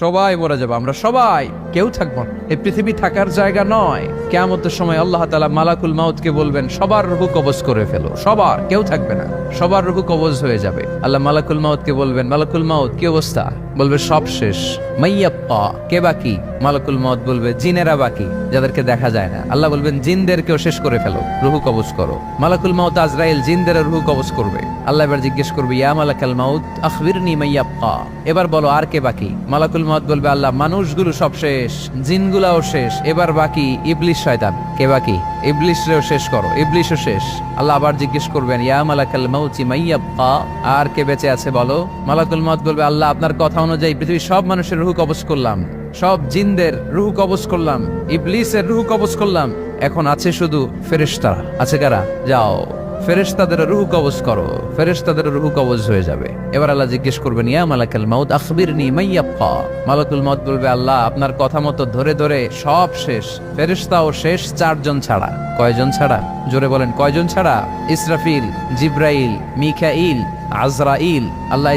সবাই মরে যাবো, আমরা সবাই, কেউ থাকবো না। এই পৃথিবী থাকার জায়গা নয়। কিয়ামতের সময় আল্লাহ তাআলা মালাকুল মাউতকে বলবেন, সবার রূহ কবজ করে ফেলো, সবার, কেউ থাকবে না, সবার রূহ কবজ হয়ে যাবে। আল্লাহ মালাকুল মাউতকে বলবেন, মালাকুল মাউত কি অবস্থা? বলবে সব শেষ। মাইয়াব্বা, কে বাকি? মালাকুল মাউত বলবে জিনেরা বাকি, যাদেরকে দেখা যায় না। আল্লাহ বলবেন জিনদেরকেও শেষ করে ফেলো, রূহ কবজ করো। মালাকুল মাউত আজরাইল জিনদের রূহ কবজ করবে। আল্লাহ এবার জিজ্ঞেস করবে, ইয়া মালাকাল মাউত আখবিরনি মাইয়াব্বা, এবার বলো আর কে বাকি? মালাকুল মাউত বলবে, আল্লাহ মানুষগুলো সব শেষ, জিনগুলাও শেষ, এবার বাকি ইবলিস শয়তান। কে বাকি? ইবলিসরেও শেষ করো, ইবলিসও শেষ। আল্লাহ আবার জিজ্ঞেস করবেন, ইয়া মালাকাল মাউতি মাইয়াব্বা, আর কে বেঁচে আছে বলো? মালাকুল মাউত বলবে, আল্লাহ আপনার কথা অনুযায়ী পৃথিবীর সব মানুষের রূহ কবজ করলাম, সব জিনদের রূহ কবজ করলাম, ইবলিসের রূহ কবজ করলাম, এখন আছে শুধু ফেরেশতা। আছে কারা? যাও ফেরেশতাদের রূহ কবজ করো, ফেরেশতাদের রূহ কবজ হয়ে যাবে। এবার আল্লাহ জিজ্ঞেস করবেন, ইয়া মালাকাল মাউত আখবিরনি মাইয়াব্বা। মালাকুল মাউত বলবে, আল্লাহ আপনার কথা মতো ধরে ধরে সব শেষ, ফেরেশতাও শেষ, 4 জন ছাড়া। কয়জন ছাড়া? জোরে বলেন, কয়জন ছাড়া? ইসরাফিল, জিব্রাইল, মিকাইল, আজরাইল। আল্লাহ